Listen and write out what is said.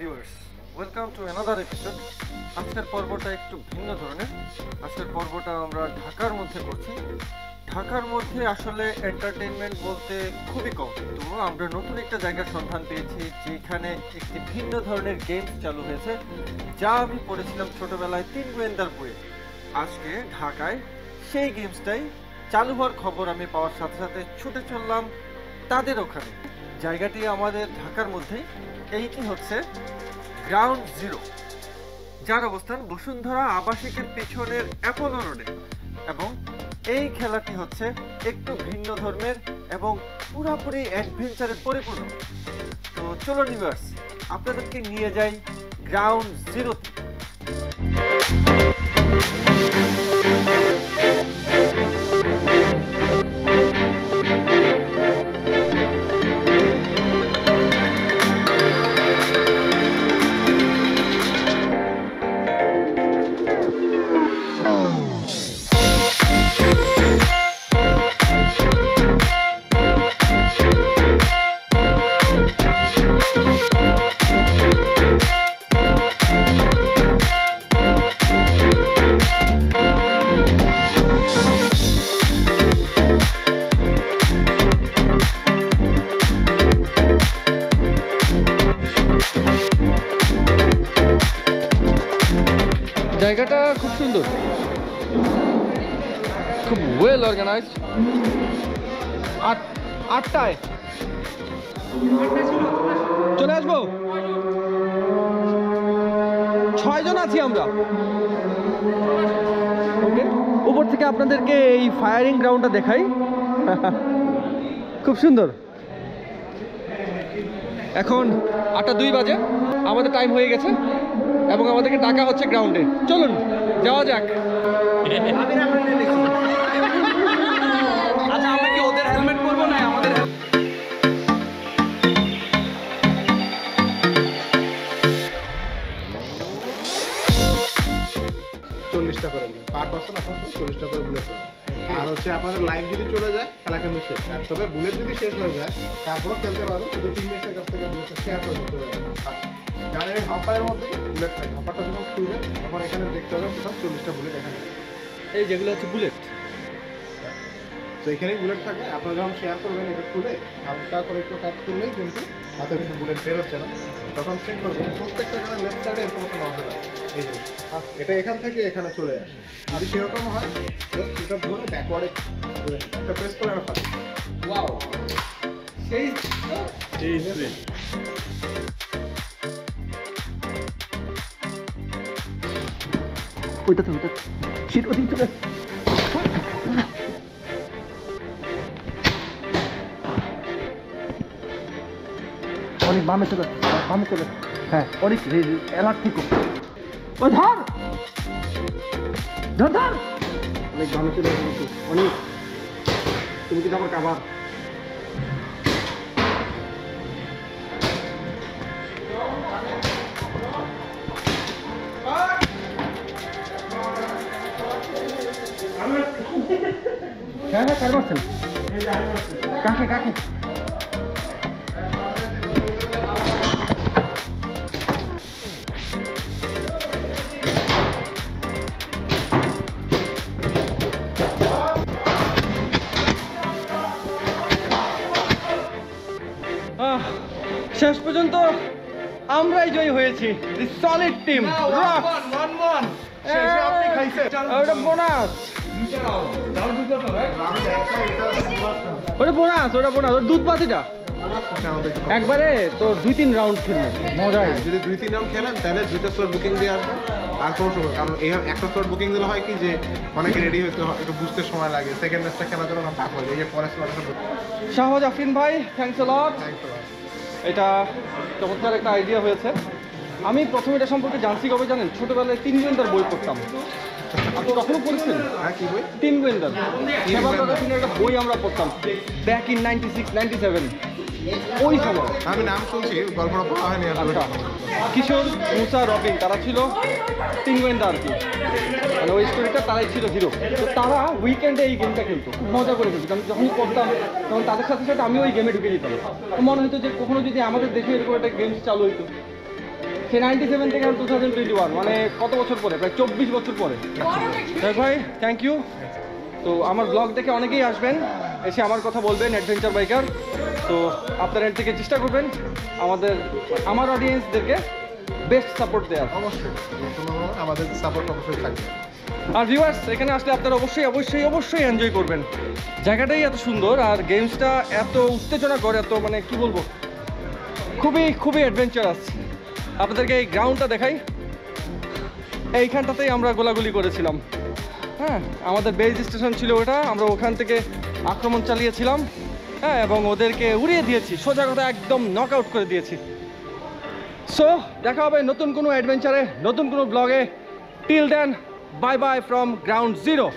Viewers, welcome to another episode. আজকের পর্বটা একটু ভিন্ন ধরনের। আজকের পর্বটা আমরা ঢাকার মধ্যে করছি। ঢাকার মধ্যে আসলে এন্টারটেইনমেন্ট বলতে খুবই কম, তো আমরা নতুন একটা জায়গার সন্ধান পেয়েছি যেখানে একটি ভিন্ন ধরনের গেমস চালু হয়েছে, যা আমি পড়েছিলাম ছোটবেলায় 3 গোয়েন্দার বইয়ে। আজকে ঢাকায় সেই গেমসটাই চালু হওয়ার খবর আমি পাওয়ার সাথে সাথে ছুটে চললাম তাদের ওখানে। জায়গাটি আমাদের ঢাকার মধ্যেই। এইটি হচ্ছে গ্রাউন্ড জিরো, যার অবস্থান বসুন্ধরা আবাসিকের পিছনের অ্যাপোলো রোডে। এবং এই খেলাটি হচ্ছে একটু ভিন্ন ধর্মের এবং পুরোপুরি অ্যাডভেঞ্চারে পরিপূর্ণ। তো চলো ভিউয়ার্স, আপনাদেরকে নিয়ে যাই গ্রাউন্ড জিরোতে। জায়গাটা খুব সুন্দর, খুব ওয়েল অর্গানাইজড। 8টায় চলে আসবো, 6 জন আছি আমরা। ওকে, উপর থেকে আপনাদেরকে এই ফায়ারিং গ্রাউন্ডটা দেখাই। খুব সুন্দর। এখন 8:02 বাজে, আমাদের টাইম হয়ে গেছে এবং আমাদেরকে ডাকা হচ্ছে গ্রাউন্ডে। চলুন যাওয়া যাক। আচ্ছা, আমরা কি ওদের হেলমেট পরবো না আমাদের? টা করে পার পার্সন আপনাদের 40টা করে বুলেট আর হচ্ছে আপনাদের লাইভ যদি চলে যায় খেলা কিন্তু শেষ। তবে বুলেট যদি শেষ হয়ে যায় তারপরও খেলতে পারবেন, শুধু টিমমেটের কাছ থেকে বুলেট শেয়ার করে দিতে পারবেন। গানের হপারের মধ্যে বুলেট থাকে, হপারটা যখন খুলবে তখন এখানে দেখতে হবে টোটাল 40টা বুলেট এখানে। এই যেগুলো হচ্ছে বুলেট, তো এখানেই বুলেট থাকবে। আপনারা যখন শেয়ার করবেন এটা খুলে হালকা করে একটু কাট করলেই কিন্তু হাতে কিন্তু বুলেট বেরোচ্ছে না, তখন চেক করবেন প্রত্যেকটা এখানে লেফট সাইডে ইনফরমেশন আসবে। এই যে এটা এখান থেকে এখানে চলে আসে, যদি সেরকম হয় এটা ধরে ব্যাকওয়ার্ডে একটা প্রেস করে রাখা। ওয়াও, সেই ওইটাতে শীত অধিক চলে। অনেক বামে চলে, বামে চলে। হ্যাঁ, অনেক অ্যালার্ট থেকে। ওই ধর ধর ধর, অনেক বামে চলে গেছে। অনেক, তুমি কিন্তু আমার কাবার। হ্যাঁ হ্যাঁ, কার মারছেন? কাকে কাকে? শেষ পর্যন্ত আমরাই জয়ী হয়েছি। দি সলিড টিম রক 1-1 শেষে আপনি খাইছেন। ওটা বোনাস, ওটা বোনাস, ওটা বোনাস। ওর দুধ পাতিটা একবারে তোর 2-3 রাউন্ড খেলবেন, মজাই। যদি 2-3 রাউন্ড খেলেন তাহলে 2টা স্লট বুকিং দিয়ে আসবেন। আর কোনো সময়, কারণ এই একটা স্লট বুকিং দিলে হয় কি যে অনেকে রেডি হতে হয়, একটু বুঝতে সময় লাগে। সেকেন্ড ম্যাচটা খেলার জন্য টাফ হয়ে যায়। এই যে পরের স্লটটা শাহবাজ আফরিন ভাই, থ্যাঙ্কস আ লট। এটা চমৎকার একটা আইডিয়া হয়েছে। আমি প্রথমে এটা সম্পর্কে জানছি কবে জানেন? ছোটবেলায় 3 গোয়েন্দার বই পড়তাম। আপনি কখনো পড়েছেন? হ্যাঁ, কি বই? 3 গোয়েন্দার একটা বই আমরা পড়তাম ব্যাক ইন 96-97। ওই সময় আমি নাম শুনছি, গল্পটা পড়া হয়নি। আচ্ছা, কিশোর, মুসা, রবিন তারা ছিল 3 গোয়েন্দা আর কি। মানে ওই স্টোরিটা তারাই ছিল হিরো। তো তারা উইকেন্ডে এই গেমটা খেলতো, খুব মজা করে খেলতো। আমি যখনই করতাম তখন তাদের সাথে সাথে আমিও ওই গেমে ঢুকে যেতাম। মনে হতো যে কখনো যদি আমাদের দেশে এরকম একটা গেমস চালু হইতো। সে 97 থেকে 2021, মানে কত বছর পরে, প্রায় 24 বছর পরে। ভাই থ্যাংক ইউ। তো আমার ব্লগ দেখে অনেকেই আসবেন, এসে আমার কথা বলবেন অ্যাডভেঞ্চার বাইকার। তো আপনারা এর থেকে চেষ্টা করবেন আমার অডিয়েন্সদেরকে বেস্ট সাপোর্ট দেওয়ার। অবশ্যই আমাদের সাপোর্ট অবশ্যই থাকবে। আর ভিউয়ার্স, এখানে আসলে আপনারা অবশ্যই এনজয় করবেন। জায়গাটাই এত সুন্দর, আর গেমসটা এত উত্তেজনা করে, এত মানে কি বলবো, খুবই অ্যাডভেঞ্চারাস। আপনাদেরকে এই গ্রাউন্ডটা দেখাই। এইখানটাতেই আমরা গোলাগুলি করেছিলাম। হ্যাঁ, আমাদের বেস স্টেশন ছিল ওটা, আমরা ওখান থেকে আক্রমণ চালিয়েছিলাম। হ্যাঁ, এবং ওদেরকে উড়িয়ে দিয়েছি, সোজা কথা একদম নক আউট করে দিয়েছি। সো দেখা হবে নতুন কোনো অ্যাডভেঞ্চারে, নতুন কোনো ব্লগে। Till then, bye bye from ground zero.